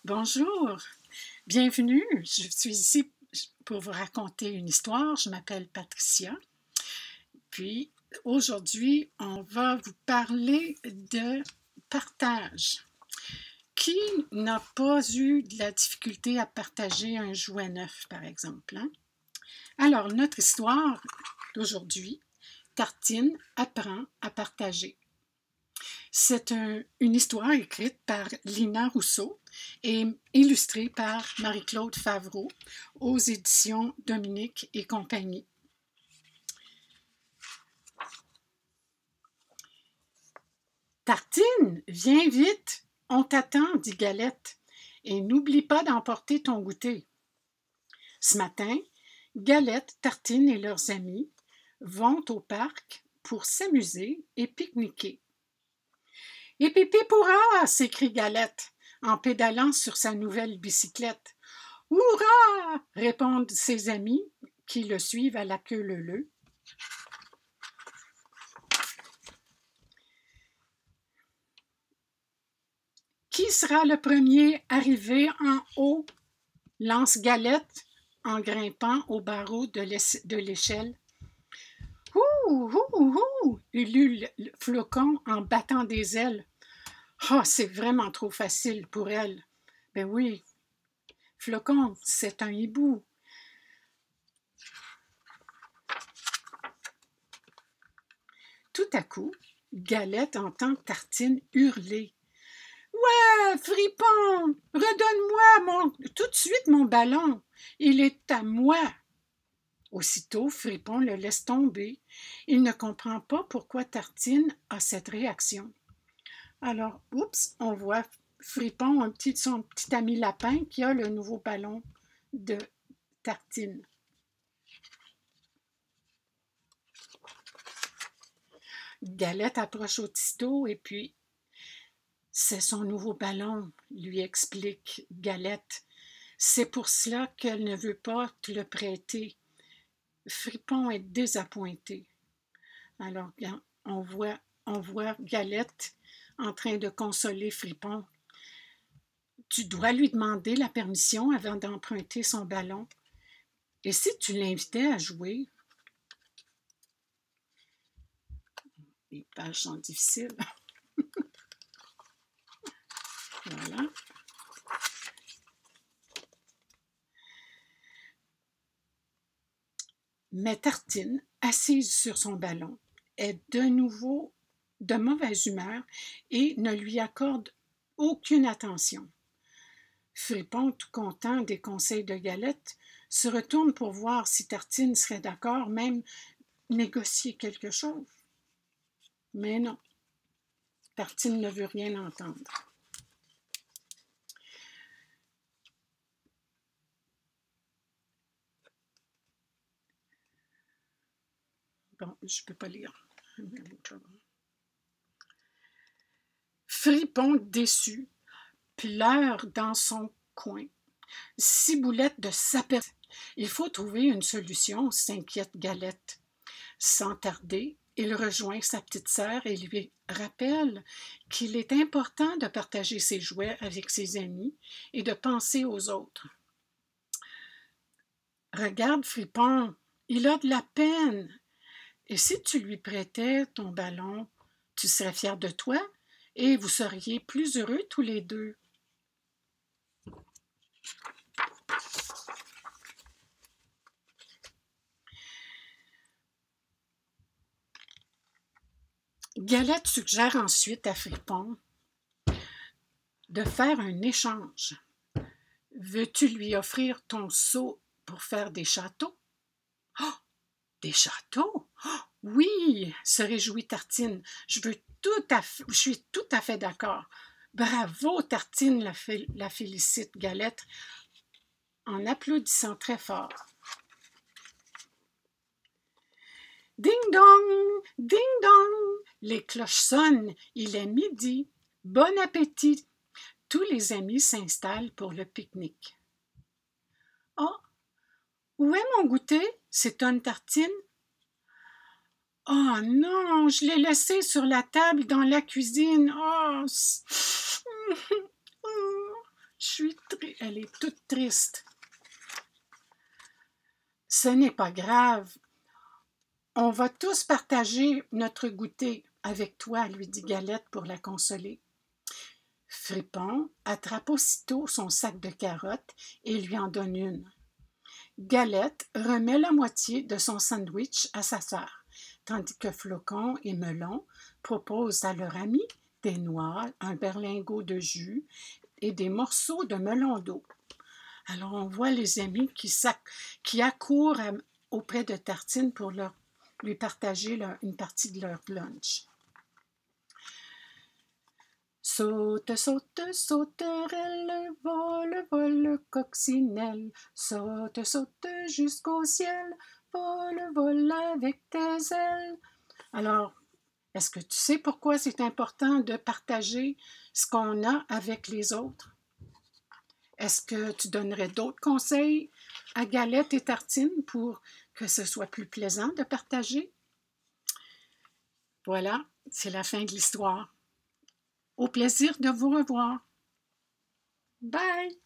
Bonjour, bienvenue. Je suis ici pour vous raconter une histoire. Je m'appelle Patricia. Puis aujourd'hui, on va vous parler de partage. Qui n'a pas eu de la difficulté à partager un jouet neuf, par exemple, hein? Alors, notre histoire d'aujourd'hui, Tartine apprend à partager. C'est une histoire écrite par Lina Rousseau et illustrée par Marie-Claude Favreau aux éditions Dominique et compagnie. Tartine, viens vite, on t'attend, dit Galette, et n'oublie pas d'emporter ton goûter. Ce matin, Galette, Tartine et leurs amis vont au parc pour s'amuser et pique-niquer. « Et pipi pourra !» s'écrie Galette en pédalant sur sa nouvelle bicyclette. « Hurrah !» répondent ses amis qui le suivent à la queue leu-leu. Qui sera le premier arrivé en haut? Lance Galette en grimpant au barreau de l'échelle. « Ouh, ouh, ouh !» ulule Flocon en battant des ailes. « Oh, c'est vraiment trop facile pour elle. » « Ben oui, Flocon, c'est un hibou. » Tout à coup, Galette entend Tartine hurler. « Ouais, Fripon, redonne-moi tout de suite mon ballon. Il est à moi. » Aussitôt, Fripon le laisse tomber. Il ne comprend pas pourquoi Tartine a cette réaction. Alors, oups, on voit Fripon, son petit ami lapin, qui a le nouveau ballon de Tartine. Galette approche aussitôt et puis « C'est son nouveau ballon », lui explique Galette. « C'est pour cela qu'elle ne veut pas te le prêter. » Fripon est désappointé. Alors, on voit Galette en train de consoler Fripon. « Tu dois lui demander la permission avant d'emprunter son ballon. Et si tu l'invitais à jouer? » Les pages sont difficiles. Voilà. Mais Tartine, assise sur son ballon, est de nouveau de mauvaise humeur et ne lui accorde aucune attention. Fripon, tout content des conseils de Galette, se retourne pour voir si Tartine serait d'accord, même négocier quelque chose. Mais non, Tartine ne veut rien entendre. Bon, je ne peux pas lire. Fripon, déçu, pleure dans son coin. Ciboulette de sapette. Il faut trouver une solution, s'inquiète Galette. Sans tarder, il rejoint sa petite sœur et lui rappelle qu'il est important de partager ses jouets avec ses amis et de penser aux autres. « Regarde, Fripon, il a de la peine. Et si tu lui prêtais ton ballon, tu serais fier de toi et vous seriez plus heureux tous les deux. » Galette suggère ensuite à Fripon de faire un échange. « Veux-tu lui offrir ton seau pour faire des châteaux? »« Oh, des châteaux? Oh, oui, se réjouit Tartine. Je suis tout à fait d'accord. Bravo, Tartine, la félicite Galette en applaudissant très fort. Ding dong, ding dong, les cloches sonnent, il est midi. Bon appétit. Tous les amis s'installent pour le pique-nique. « Oh, où est mon goûter? » s'étonne Tartine. « Oh non, je l'ai laissé sur la table dans la cuisine. Oh, Elle est toute triste. Ce n'est pas grave. On va tous partager notre goûter avec toi, lui dit Galette pour la consoler. Fripon attrape aussitôt son sac de carottes et lui en donne une. Galette remet la moitié de son sandwich à sa sœur, tandis que Flocon et Melon proposent à leur ami des noix, un berlingot de jus et des morceaux de melon d'eau. Alors on voit les amis qui accourent auprès de Tartine pour lui partager une partie de leur lunch. Saute, saute, sauterelle, vole, vole, coccinelle, saute, saute jusqu'au ciel, vole, vole avec tes ailes. Alors, est-ce que tu sais pourquoi c'est important de partager ce qu'on a avec les autres? Est-ce que tu donnerais d'autres conseils à Galette et Tartine pour que ce soit plus plaisant de partager? Voilà, c'est la fin de l'histoire. Au plaisir de vous revoir. Bye!